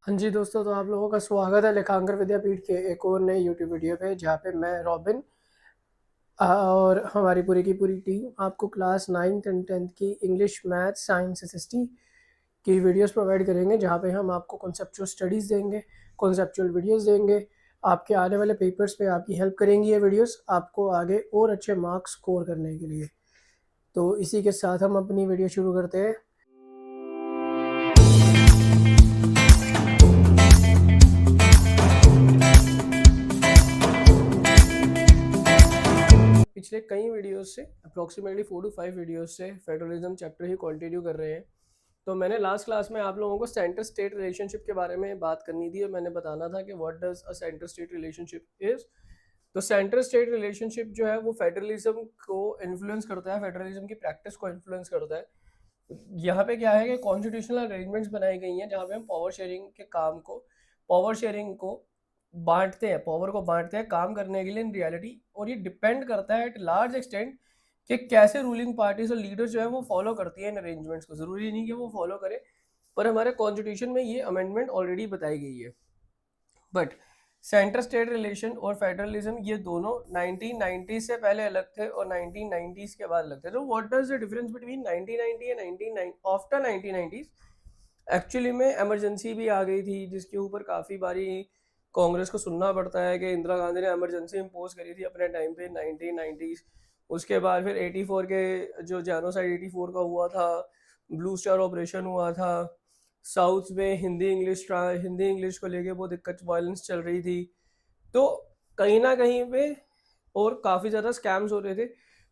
हाँ जी दोस्तों, तो आप लोगों का स्वागत है लेखांकर विद्यापीठ के एक और नए यूट्यूब वीडियो पे, जहाँ पे मैं रॉबिन और हमारी पूरी की पूरी टीम आपको क्लास 9th एंड 10th की इंग्लिश, मैथ, साइंस, एसएसटी की वीडियोस प्रोवाइड करेंगे, जहाँ पे हम आपको कॉन्सेप्चुअल स्टडीज़ देंगे, कॉन्सेप्चुअल वीडियोस देंगे। आपके आने वाले पेपर्स पे आपकी हेल्प करेंगी ये वीडियोस, आपको आगे और अच्छे मार्क्स स्कोर करने के लिए। तो इसी के साथ हम अपनी वीडियो शुरू करते हैं। पिछले कई वीडियोस से अप्रोक्सीमेटली 4 to 5 वीडियोस से फेडरलिज्म चैप्टर ही कंटिन्यू कर रहे हैं। तो मैंने लास्ट क्लास में आप लोगों को सेंटर स्टेट रिलेशनशिप के बारे में बात करनी थी और मैंने बताना था कि what does a centre state relationship is. तो सेंटर स्टेट रिलेशनशिप जो है वो फेडरलिज्म को इन्फ्लुएंस करता है, फेडरलिज्म की प्रैक्टिस को इन्फ्लुएंस करता है। यहाँ पे क्या है कि कॉन्स्टिट्यूशनल अरेंजमेंट्स बनाई गई हैं जहाँ पे हम पावर शेयरिंग को बांटते हैं, पावर को बांटते हैं काम करने के लिए इन रियलिटी। और ये डिपेंड करता है एट लार्ज एक्सटेंट कि कैसे रूलिंग पार्टीज और लीडर्स जो है वो फॉलो करती है इन अरेंजमेंट्स को। जरूरी नहीं कि वो फॉलो करे, पर हमारे कॉन्स्टिट्यूशन में ये अमेंडमेंट ऑलरेडी बताई गई है। बट सेंटर स्टेट रिलेशन और फेडरलिज्म ये दोनों 1990 से पहले अलग थे और 1990s के बाद अलग थे। तो what does the difference between 1990 and 1990 after 1990s? Actually में इमरजेंसी भी आ गई थी, जिसके ऊपर काफ़ी बारी कांग्रेस को सुनना पड़ता है कि इंदिरा गांधी ने इमरजेंसी इम्पोज करी थी अपने टाइम पे 1990s। उसके बाद फिर 84 के जो जेनोसाइड 84 का हुआ था, ब्लू स्टार ऑपरेशन हुआ था, साउथ में हिंदी इंग्लिश को लेके बहुत दिक्कत, वायलेंस चल रही थी। तो कहीं ना कहीं पे और काफ़ी ज़्यादा स्कैम्स हो रहे थे।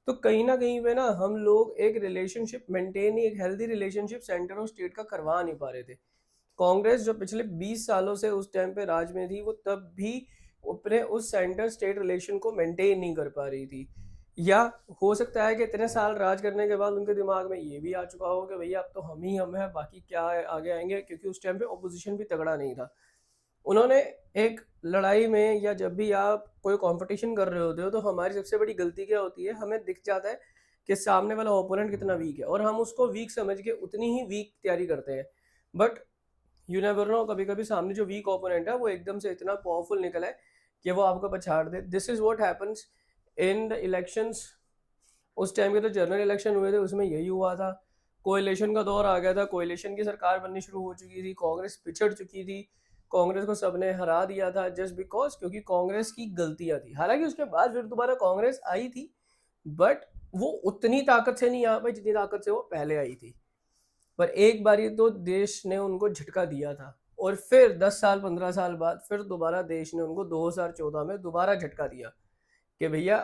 तो कहीं ना कहीं पे ना हम लोग एक रिलेशनशिप मेंटेन, एक हेल्दी रिलेशनशिप सेंटर और स्टेट का करवा नहीं पा रहे थे। कांग्रेस जो पिछले 20 सालों से उस टाइम पे राज में थी, वो तब भी अपने उस सेंटर स्टेट रिलेशन को मेंटेन नहीं कर पा रही थी। या हो सकता है कि इतने साल राज करने के बाद उनके दिमाग में ये भी आ चुका हो कि भैया अब तो हम ही हम हैं, बाकी क्या है, आगे आएंगे, क्योंकि उस टाइम पे ऑपोजिशन भी तगड़ा नहीं था। उन्होंने एक लड़ाई में या जब भी आप कोई कंपटीशन कर रहे होते हो, तो हमारी सबसे बड़ी गलती क्या होती है, हमें दिख जाता है कि सामने वाला ओपोनेंट कितना वीक है और हम उसको वीक समझ के उतनी ही वीक तैयारी करते हैं। बट यू नेवर नो, कभी कभी सामने जो वीक ओपोनेंट है वो एकदम से इतना पावरफुल निकला है कि वो आपको पछाड़ दे। This is what happens in the elections. उस टाइम के तो जनरल इलेक्शन हुए थे, उसमें यही हुआ था। कोएलिशन का दौर आ गया था, कोएलिशन की सरकार बननी शुरू हो चुकी थी, कांग्रेस पिछड़ चुकी थी, कांग्रेस को सबने हरा दिया था जस्ट बिकॉज क्योंकि कांग्रेस की गलतियां थी। हालांकि उसके बाद फिर दोबारा कांग्रेस आई थी, बट वो उतनी ताकत से नहीं आ पाई जितनी ताकत से वो पहले आई थी। पर एक बारी तो देश ने उनको झटका दिया था और फिर 10 साल 15 साल बाद फिर दोबारा देश ने उनको 2014 में दोबारा झटका दिया कि भैया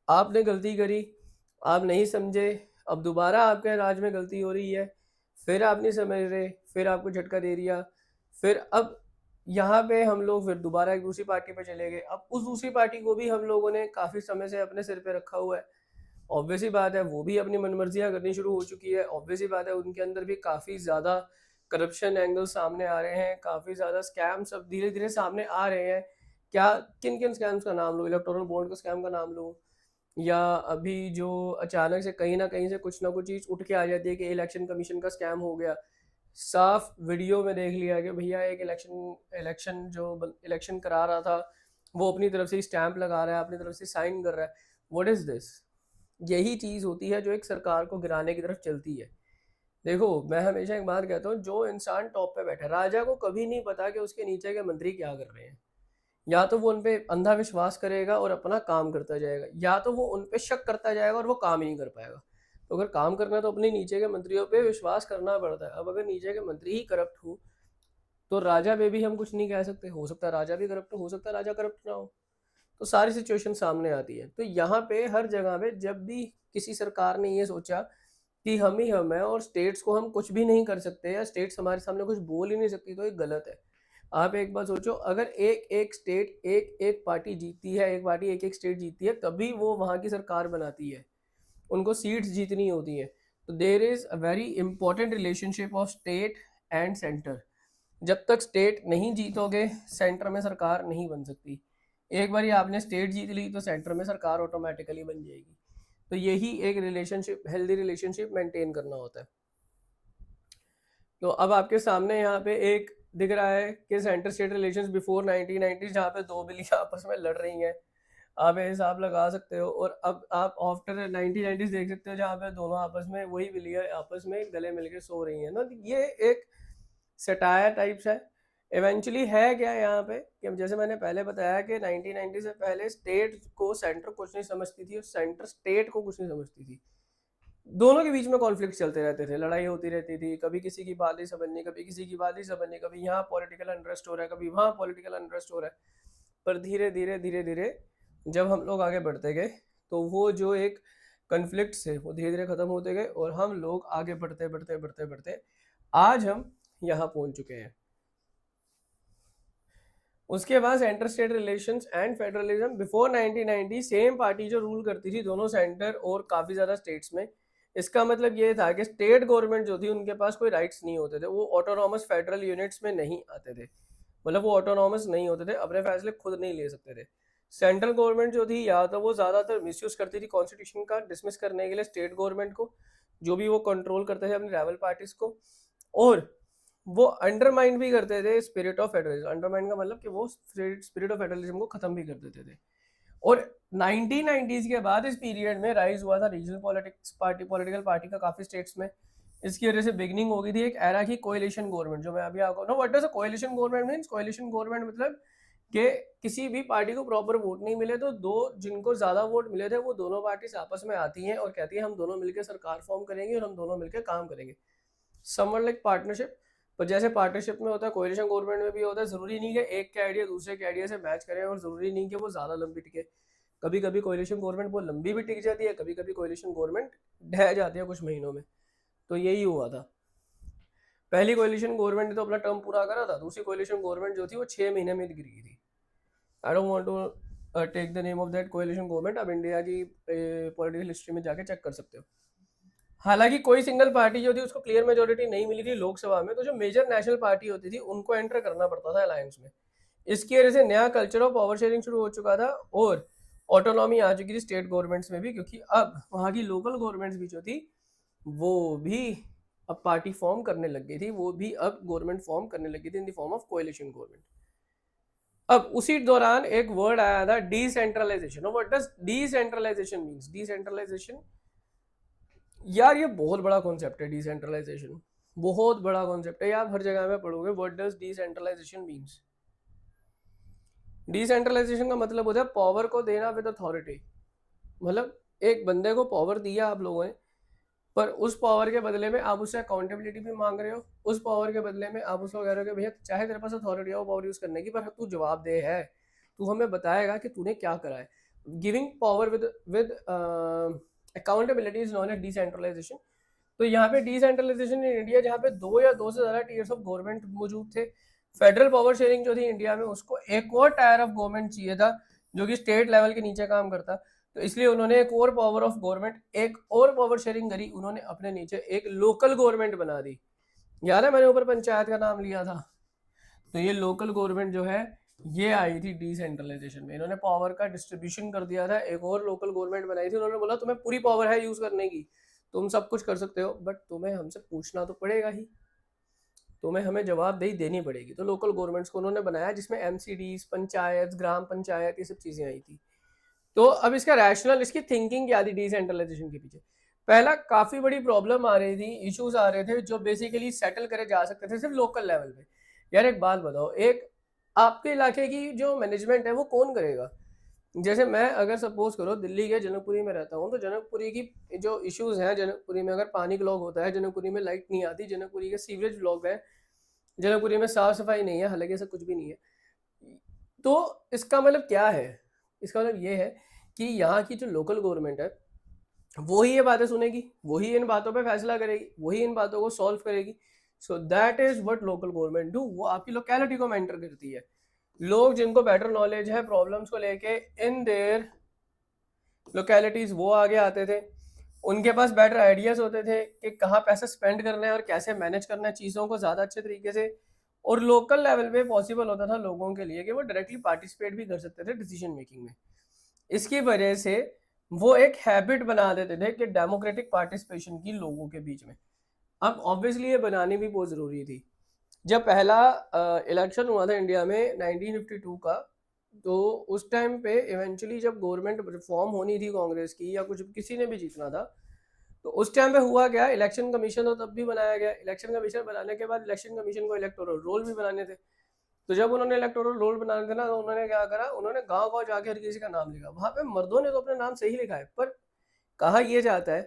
आपने गलती करी, आप नहीं समझे, अब दोबारा आपके राज में गलती हो रही है, फिर आप नहीं समझ रहे, फिर आपको झटका दे दिया। फिर अब यहाँ पे हम लोग फिर दोबारा एक दूसरी पार्टी पे चले गए। अब उस दूसरी पार्टी को भी हम लोगों ने काफ़ी समय से अपने सिर पे रखा हुआ है। ऑब्वियसली बात है वो भी अपनी मनमर्जियाँ करनी शुरू हो चुकी है। ऑब्वियसली बात है उनके अंदर भी काफ़ी ज़्यादा करप्शन एंगल सामने आ रहे हैं, काफ़ी ज़्यादा स्कैम्स अब धीरे धीरे सामने आ रहे हैं। क्या, किन किन स्कैम्स का नाम लूँ? इलेक्टोरल बॉन्ड का स्कैम का नाम लूँ, या अभी जो अचानक से कहीं ना कहीं से कुछ ना कुछ चीज़ उठ के आ जाती है कि इलेक्शन कमीशन का स्कैम हो गया। साफ वीडियो में देख लिया कि भैया एक इलेक्शन जो इलेक्शन करा रहा था, वो अपनी तरफ से स्टैंप लगा रहा है, अपनी तरफ से साइन कर रहा है। What is this? यही चीज़ होती है जो एक सरकार को गिराने की तरफ चलती है। देखो, मैं हमेशा एक बात कहता हूँ, जो इंसान टॉप पे बैठा है, राजा को कभी नहीं पता कि उसके नीचे के मंत्री क्या कर रहे हैं। या तो वो उन पे अंधा विश्वास करेगा और अपना काम करता जाएगा, या तो वो उन पे शक करता जाएगा और वो काम ही नहीं कर पाएगा। तो अगर काम करना है तो अपने नीचे के मंत्रियों पे विश्वास करना पड़ता है। अब अगर नीचे के मंत्री ही करप्ट हो, तो राजा पे भी हम कुछ नहीं कह सकते। हो सकता है राजा भी करप्ट हो सकता है राजा करप्ट ना हो। तो सारी सिचुएशन सामने आती है। तो यहाँ पे हर जगह पे जब भी किसी सरकार ने ये सोचा कि हम ही हम है और स्टेट्स को हम कुछ भी नहीं कर सकते या स्टेट्स हमारे सामने कुछ बोल ही नहीं सकती, तो ये गलत है। आप एक बात सोचो, अगर एक एक स्टेट एक एक पार्टी जीतती है, एक पार्टी एक एक स्टेट जीतती है, तभी वो वहाँ की सरकार बनाती है, उनको सीट्स जीतनी होती है। तो there is a very important relationship of state and centre. जब तक स्टेट नहीं जीतोगे, सेंटर में सरकार नहीं बन सकती। एक बार आपने स्टेट जीत ली तो सेंटर में सरकार ऑटोमेटिकली बन जाएगी। तो यही एक रिलेशनशिप, हेल्दी रिलेशनशिप मेंटेन करना होता है। तो अब आपके सामने यहाँ पे एक दिख रहा है कि सेंटर स्टेट रिलेशंस बिफोर 1990 जहाँ पे दो बिलियाँ आपस में लड़ रही हैं, आप ये हिसाब लगा सकते हो। और अब आप आफ्टर 1990 देख सकते हो जहाँ पे दोनों आपस में वही बिलियाँ आपस में गले मिलके सो रही हैं ना। ये एक सटायर टाइप्स है। इवेंचुअली है क्या यहाँ पे कि जैसे मैंने पहले बताया कि 1990 से पहले स्टेट को सेंटर कुछ नहीं समझती थी और सेंटर स्टेट को कुछ नहीं समझती थी। दोनों के बीच में कॉन्फ्लिक्ट चलते रहते थे, लड़ाई होती रहती थी, कभी किसी की बात नहीं समझनी, कभी किसी की बात नहीं समझनी, कभी यहाँ पॉलिटिकल अनरेस्ट हो रहा है, कभी वहाँ पॉलिटिकल अनरेस्ट हो रहा है। पर धीरे धीरे धीरे धीरे जब हम लोग आगे बढ़ते गए तो वो जो एक कन्फ्लिक्ट है वो धीरे धीरे खत्म होते गए और हम लोग आगे बढ़ते बढ़ते बढ़ते बढ़ते आज हम यहाँ पहुँच चुके हैं। उसके बाद centre state relations and federalism before 1990 same party जो रूल करती थी दोनों सेंटर और काफ़ी ज़्यादा स्टेट्स में। इसका मतलब ये था कि स्टेट गवर्नमेंट जो थी उनके पास कोई राइट्स नहीं होते थे, वो ऑटोनॉमस फेडरल यूनिट्स में नहीं आते थे, मतलब वो ऑटोनॉमस नहीं होते थे, अपने फैसले खुद नहीं ले सकते थे। सेंट्रल गवर्नमेंट जो थी या तो वो ज़्यादातर मिसयूज करती थी कॉन्स्टिट्यूशन का डिसमिस करने के लिए स्टेट गवर्नमेंट को, जो भी वो कंट्रोल करते थे अपनी राइवल पार्टीज को, और वो अंडरमाइन भी करते थे स्पिरिट ऑफ फेडरलिज्म। अंडरमाइन का मतलब कि वो स्पिरिट ऑफ फेडरलिज्म को खत्म भी कर देते थे। और 1990s के बाद इस पीरियड में राइज हुआ था रीजनल पॉलिटिकल पार्टी का काफी स्टेट्स में। इसकी वजह से बिगनिंग हो गई थी एक एरा की कोएलिशन गवर्नमेंट, जो मैं अभी आपको know what does a coalition government means. Coalition government मतलब कि किसी भी पार्टी को प्रॉपर वोट नहीं मिले तो दो जिनको ज्यादा वोट मिले थे वो दोनों पार्टीज आपस में आती हैं और कहती है हम दोनों मिलकर सरकार फॉर्म करेंगे और हम दोनों मिलकर काम करेंगे, समवन लाइक पार्टनरशिप। पर जैसे पार्टनरशिप में होता है कोएलिशन गवर्नमेंट में भी होता है, जरूरी नहीं कि एक के आइडिया दूसरे के आइडिया से मैच करें और जरूरी नहीं कि वो ज्यादा लंबी टिके। कभी कभी कोएलिशन गवर्नमेंट बहुत लंबी भी टिक जाती है, कभी कभी कोएलिशन गवर्नमेंट ढह जाती है कुछ महीनों में। तो यही हुआ था। पहली कोएलिशन गवर्नमेंट ने तो अपना टर्म पूरा करा था, दूसरी कोएलिशन गवर्नमेंट जो थी वो 6 महीने में गिर गई थी। I don't want to take the name of that coalition government, आप इंडिया की पॉलिटिकल हिस्ट्री में जाके चेक कर सकते हो। हालांकि कोई सिंगल पार्टी जो थी उसको क्लियर मेजोरिटी नहीं मिली थी लोकसभा में, तो जो मेजर नेशनल पार्टी होती थी उनको एंटर करना पड़ता था अलायंस में। इसकी वजह से नया कल्चर ऑफ पावर शेयरिंग शुरू हो चुका था और ऑटोनॉमी आ चुकी थी स्टेट गवर्नमेंट्स में भी, क्योंकि अब वहाँ की लोकल गवर्नमेंट्स भी जो थी वो भी अब पार्टी फॉर्म करने लग गई थी, वो भी अब गवर्नमेंट फॉर्म करने लगी थी in the form of coalition government. अब उसी दौरान एक वर्ड आया था decentralization. What does decentralization means? Decentralization यार ये बहुत बड़ा कॉन्सेप्ट है। डिसेंट्रलाइजेशन बहुत बड़ा कॉन्सेप्ट है, आप हर जगह में पढ़ोगे। What does decentralization means? Decentralization का मतलब होता है पावर को देना विद अथॉरिटी। मतलब एक बंदे को पावर दिया आप लोगों ने, पर उस पावर के बदले में आप उससे अकाउंटेबिलिटी भी मांग रहे हो। उस पावर के बदले में आप उसको कह रहे हो कि भैया चाहे तेरे पास अथॉरिटी हो पावर यूज करने की, पर तू जवाबदेह है, तू हमें बताएगा कि तूने क्या करा है। Giving power with accountability is known as decentralization. तो यहाँ पे डिसेंट्रलाइजेशन इन इंडिया जहाँ पे दो या दो से ज्यादा टीयर्स ऑफ गवर्नमेंट मौजूद थे। फेडरल पावर शेयरिंग जो थी इंडिया में उसको एक और टायर ऑफ गवर्नमेंट चाहिए था जो कि स्टेट लेवल के नीचे काम करता, तो इसलिए उन्होंने एक और पावर ऑफ गवर्नमेंट, एक और पावर शेयरिंग करी, उन्होंने अपने नीचे एक लोकल गवर्नमेंट बना दी। याद है मैंने ऊपर पंचायत का नाम लिया था, तो ये लोकल गवर्नमेंट जो है ये आई थी डिसेंट्रलाइजेशन में। इन्होंने पावर का डिस्ट्रीब्यूशन कर दिया था, एक और लोकल गवर्नमेंट बनाई थी। उन्होंने बोला तुम्हें पूरी पावर है यूज करने की, तुम सब कुछ कर सकते हो, बट तुम्हें हमसे पूछना तो पड़ेगा ही, तुम्हें हमें जवाबदेही देनी पड़ेगी। तो लोकल गवर्नमेंट्स को उन्होंने बनाया जिसमें एमसीडीज, पंचायत, ग्राम पंचायत, ये सब चीजें आई थी। तो अब इसका रैशनल, इसकी थिंकिंग क्या थी डिसेंट्रलाइजेशन के पीछे? पहला, काफी बड़ी प्रॉब्लम आ रही थी, इश्यूज आ रहे थे जो बेसिकली सेटल करे जा सकते थे सिर्फ लोकल लेवल पे। यार एक बात बताओ, एक आपके इलाके की जो मैनेजमेंट है वो कौन करेगा? जैसे मैं अगर सपोज करो दिल्ली के जनकपुरी में रहता हूँ, तो जनकपुरी की जो इश्यूज हैं, जनकपुरी में अगर पानी ब्लॉक होता है, जनकपुरी में लाइट नहीं आती, जनकपुरी के सीवरेज ब्लॉक है, जनकपुरी में साफ सफाई नहीं है, हालांकि ऐसा कुछ भी नहीं है। तो इसका मतलब क्या है? इसका मतलब ये है कि यहाँ की जो लोकल गवर्नमेंट है वो ही ये बातें सुनेगी, वही इन बातों पे फैसला करेगी, वही इन बातों को सॉल्व करेगी। So that is what local government do. वो आपकी लोकेलिटी को मेंटर करती है। लोग जिनको बेटर नॉलेज है प्रॉब्लम्स को लेके इन देयर लोकेलिटीज, वो आगे आते थे, उनके पास बेटर आइडियाज होते थे कि कहाँ पैसे स्पेंड करना है और कैसे मैनेज करना है चीज़ों को ज़्यादा अच्छे तरीके से। और लोकल लेवल पे पॉसिबल होता था लोगों के लिए कि वो डायरेक्टली पार्टिसिपेट भी कर सकते थे डिसीजन मेकिंग में। इसकी वजह से वो एक हैबिट बना देते थे कि डेमोक्रेटिक पार्टिसिपेशन की लोगों के बीच में। अब ऑब्वियसली ये बनानी भी बहुत ज़रूरी थी। जब पहला इलेक्शन हुआ था इंडिया में 1952 का, तो उस टाइम पे इवेंचुअली जब गवर्नमेंट रिफॉर्म होनी थी कांग्रेस की या कुछ किसी ने भी जीतना था, तो उस टाइम पे हुआ क्या, इलेक्शन कमीशन तो तब भी बनाया गया। इलेक्शन कमीशन बनाने के बाद इलेक्शन कमीशन को इलेक्टोरल रोल भी बनाने थे। तो जब उन्होंने इलेक्टोरल रोल बनाने थे ना, तो उन्होंने क्या करा, उन्होंने गांव गांव जाके हर किसी का नाम लिखा। वहां पे मर्दों ने तो अपना नाम सही लिखा है, पर कहा यह जाता है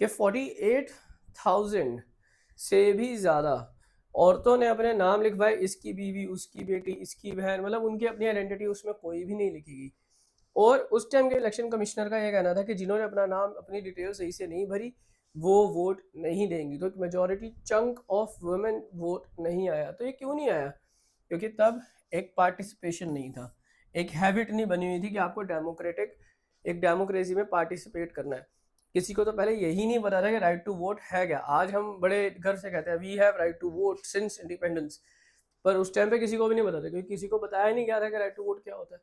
कि 48,000 से भी ज़्यादा औरतों ने अपने नाम लिखवाए, इसकी बीवी, उसकी बेटी, इसकी बहन, मतलब उनकी अपनी आइडेंटिटी उसमें कोई भी नहीं लिखी गई। और उस टाइम के इलेक्शन कमिश्नर का यह कहना था कि जिन्होंने अपना नाम, अपनी डिटेल सही से नहीं भरी, वो वोट नहीं देंगी। तो एक majority chunk of women vote नहीं आया। तो ये क्यों नहीं आया? क्योंकि तब एक पार्टिसिपेशन नहीं था, एक हैबिट नहीं बनी हुई थी कि आपको डेमोक्रेटिक, एक डेमोक्रेसी में पार्टिसिपेट करना है। किसी को तो पहले यही नहीं पता था कि राइट टू वोट है क्या। आज हम बड़े घर से कहते हैं we have right to vote since independence, पर उस टाइम पे किसी को भी नहीं पता था, क्योंकि किसी को बताया नहीं गया था कि राइट टू वोट क्या होता है,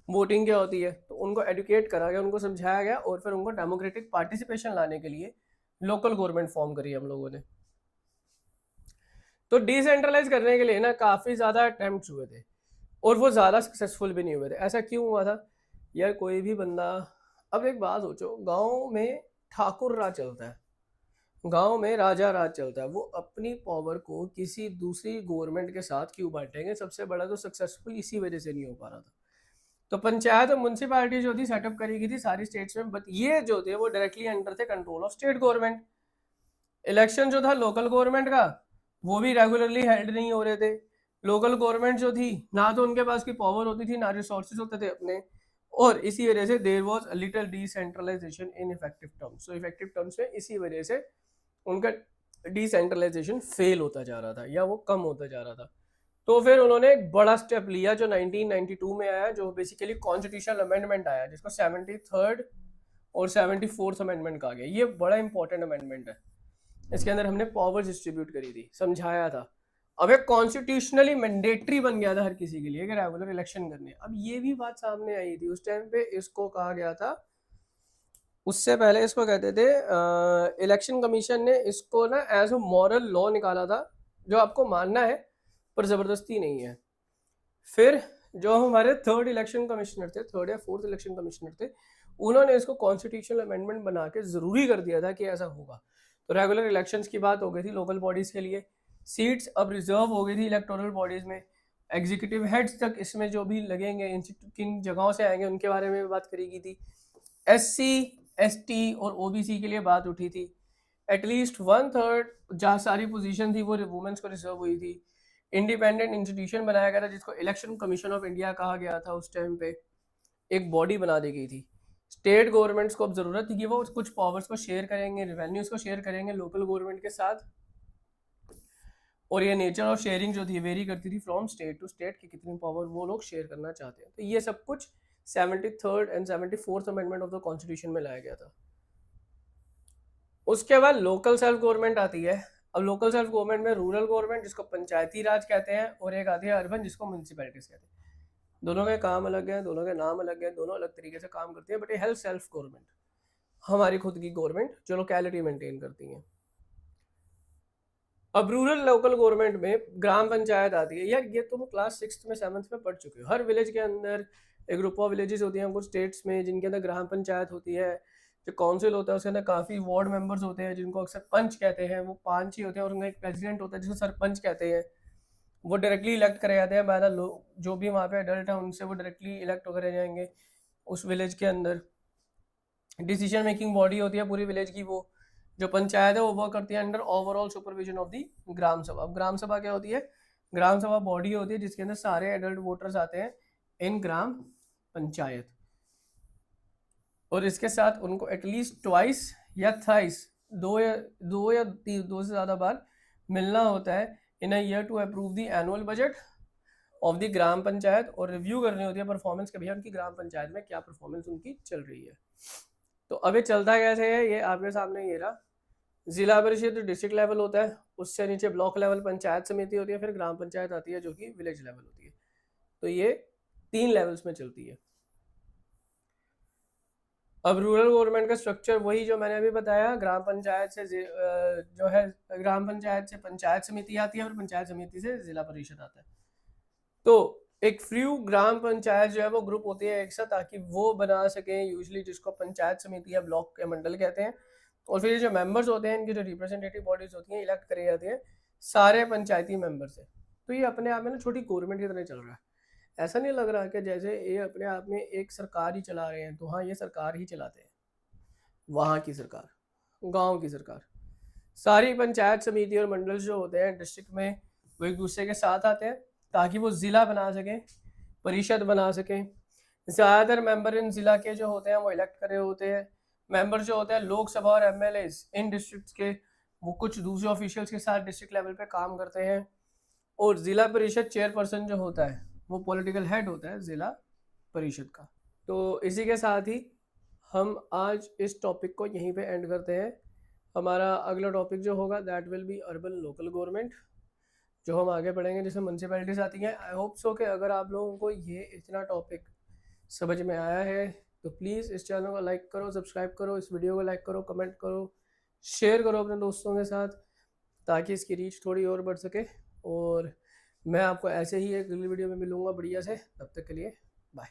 वोटिंग क्या होती है। तो उनको एडुकेट करा गया, उनको समझाया गया, और फिर उनको डेमोक्रेटिक पार्टिसिपेशन लाने के लिए लोकल गवर्नमेंट फॉर्म करी हम लोगों ने। तो डिसेंट्रलाइज करने के लिए ना काफ़ी ज़्यादा अटेम्प्ट्स हुए थे, और वो ज़्यादा सक्सेसफुल भी नहीं हुए थे। ऐसा क्यों हुआ था यार? कोई भी बंदा, अब एक बात सोचो, गांव में ठाकुर राज चलता है, गांव में राजा राज चलता है, वो अपनी पावर को किसी दूसरी गवर्नमेंट के साथ क्यों बांटेंगे? सबसे बड़ा तो सक्सेसफुल इसी वजह से नहीं हो पा रहा था। तो पंचायत और म्यूनसिपैलिटी जो थी सेटअप करी गई थी सारी स्टेट्स में, बट ये जो थे वो डायरेक्टली अंडर थे control of state government. Election जो था लोकल गवर्नमेंट का, वो भी रेगुलरली हेल्ड नहीं हो रहे थे। लोकल गवर्नमेंट जो थी, ना तो उनके पास की पावर होती थी, ना रिसोर्सेज होते थे अपने, और इसी वजह से there was a little decentralization in effective terms. So effective terms में इसी वजह से उनका डिसेंट्रलाइजेशन फेल होता जा रहा था, या वो कम होता जा रहा था। तो फिर उन्होंने एक बड़ा स्टेप लिया जो 1992 में आया, जो बेसिकली कॉन्स्टिट्यूशनल अमेंडमेंट आया, जिसको 73rd और 74th अमेंडमेंट कहा गया। ये बड़ा इंपॉर्टेंट अमेंडमेंट है। इसके अंदर हमने पावर्स डिस्ट्रीब्यूट करी थी, समझाया था। अब एक कॉन्स्टिट्यूशनली मैंडेटरी बन गया था हर किसी के लिए कि रेगुलर इलेक्शन करने। अब ये भी बात सामने आई थी उस टाइम पे, इसको कहा गया था, उससे पहले इसको कहते थे, इलेक्शन कमीशन ने इसको ना एज अ मॉरल लॉ निकाला था, जो आपको मानना है पर ज़बरदस्ती नहीं है। फिर जो हमारे थर्ड इलेक्शन कमिश्नर थे, थर्ड या फोर्थ इलेक्शन कमिश्नर थे, उन्होंने इसको कॉन्स्टिट्यूशनल अमेंडमेंट बना के ज़रूरी कर दिया था कि ऐसा होगा। तो रेगुलर इलेक्शंस की बात हो गई थी लोकल बॉडीज़ के लिए, सीट्स अब रिजर्व हो गई थी इलेक्टोरल बॉडीज़ में। एग्जीक्यूटिव हेड्स तक इसमें जो भी लगेंगे, किन जगहों से आएंगे, उनके बारे में भी बात करी गई थी। SC, ST और OBC के लिए बात उठी थी। एटलीस्ट 1/3 जहाँ सारी पोजीशन थी वो वुमेन्स को रिजर्व हुई थी। इंडिपेंडेंट इंस्टीट्यूशन बनाया गया था जिसको इलेक्शन कमीशन ऑफ इंडिया कहा गया था। उस टाइम पे एक बॉडी बना दी गई थी। स्टेट गवर्नमेंट्स को अब ज़रूरत थी कि वो कुछ पावर्स को शेयर करेंगे, रेवेन्यूज़ को शेयर करेंगे लोकल गवर्नमेंट के साथ, और ये नेचर ऑफ शेयरिंग जो थी वेरी करती थी फ्रॉम स्टेट टू स्टेट कि कितनी पावर वो लोग शेयर करना चाहते हैं। तो ये सब कुछ 73rd and 74th amendment of the constitution में लाया गया था। उसके बाद लोकल सेल्फ गवर्नमेंट आती है। अब लोकल सेल्फ गवर्नमेंट में रूरल गवर्नमेंट जिसको पंचायती राज कहते हैं, और एक आती है अर्बन जिसको म्यूनसिपैलिटीज कहते हैं। दोनों के काम अलग है, दोनों के नाम अलग है, दोनों अलग तरीके से काम करती है, बट ये हेल्थ सेल्फ गवर्नमेंट, हमारी खुद की गवर्नमेंट जो लोकेलिटी मेंटेन करती है। अब रूरल लोकल गवर्नमेंट में ग्राम पंचायत आती है। यार ये तुम क्लास 6th में 7th में पढ़ चुके हो। हर विलेज के अंदर एक ग्रुप ऑफ विलेजेस होती हैं कुछ स्टेट्स में, जिनके अंदर ग्राम पंचायत होती है। जो काउंसिल होता है उसके अंदर काफ़ी वार्ड मेंबर्स होते हैं जिनको अक्सर पंच कहते हैं। वो 5 ही होते हैं, और उनका एक प्रेसिडेंट होता है जिसको सरपंच कहते हैं। वो डायरेक्टली इलेक्ट करे जाते हैं बाय द लोग, जो भी वहाँ पे एडल्ट है उनसे वो डायरेक्टली इलेक्ट करे जाएंगे उस विलेज के अंदर। डिसीजन मेकिंग बॉडी होती है पूरी विलेज की। वो जो पंचायत है वो वर्क करती है under overall supervision of the gram sabha. अब ग्राम सभा क्या होती है? ग्राम सभा बॉडी होती है जिसके अंदर सारे एडल्ट वोटर्स आते हैं इन ग्राम पंचायत, और इसके साथ उनको एटलीस्ट ट्वाइस या थ्राइस, दो से ज़्यादा बार मिलना होता है in a year to approve the annual budget of the gram panchayat, और रिव्यू करनी होती है परफॉर्मेंस के, भैया उनकी ग्राम पंचायत में क्या परफॉर्मेंस उनकी चल रही है। तो अब ये चलता कैसे है, ये आपके सामने ये रहा। जिला परिषद डिस्ट्रिक्ट लेवल होता है, उससे नीचे ब्लॉक लेवल पंचायत समिति होती है, फिर ग्राम पंचायत आती है जो कि विलेज लेवल होती है। तो ये 3 लेवल्स में चलती है। अब रूरल गवर्नमेंट का स्ट्रक्चर वही जो मैंने अभी बताया, ग्राम पंचायत से जो है ग्राम पंचायत से पंचायत समिति आती है और पंचायत समिति से जिला परिषद आता है। तो एक फ्यू ग्राम पंचायत जो है वो ग्रुप होती है एक साथ, ताकि वो बना सकें यूजली, जिसको पंचायत समिति या ब्लॉक या मंडल कहते हैं। और फिर जो मेंबर्स होते हैं, इनकी जो रिप्रेजेंटेटिव बॉडीज होती हैं, इलेक्ट करी जाती हैं सारे पंचायती मेंबर से। तो ये अपने आप में ना छोटी गवर्नमेंट की तरह चल रहा है। ऐसा नहीं लग रहा कि जैसे ये अपने आप में एक सरकार ही चला रहे हैं। तो हाँ, ये सरकार ही चलाते हैं, वहाँ की सरकार, गांव की सरकार। सारी पंचायत समिति और मंडल जो होते हैं डिस्ट्रिक्ट में, वो एक दूसरे के साथ आते हैं ताकि वो ज़िला बना सकें, परिषद बना सकें। ज़्यादातर मेंबर इन ज़िला के जो होते हैं वो इलेक्ट करे होते हैं। मेंबर जो होते हैं लोकसभा और एमएलए इन डिस्ट्रिक्ट के, वो कुछ दूसरे ऑफिशियल्स के साथ डिस्ट्रिक्ट लेवल पे काम करते हैं। और ज़िला परिषद चेयरपर्सन जो होता है वो पॉलिटिकल हेड होता है ज़िला परिषद का। तो इसी के साथ ही हम आज इस टॉपिक को यहीं पे एंड करते हैं। हमारा अगला टॉपिक जो होगा that will be urban local government, जो हम आगे पढ़ेंगे, जिसमें म्यूनसिपैलिटीज आती हैं। आई होप सो कि अगर आप लोगों को ये इतना टॉपिक समझ में आया है तो प्लीज़ इस चैनल को लाइक करो, सब्सक्राइब करो, इस वीडियो को लाइक करो, कमेंट करो, शेयर करो अपने दोस्तों के साथ, ताकि इसकी रीच थोड़ी और बढ़ सके। और मैं आपको ऐसे ही एक अगली वीडियो में मिलूँगा बढ़िया से। तब तक के लिए बाय।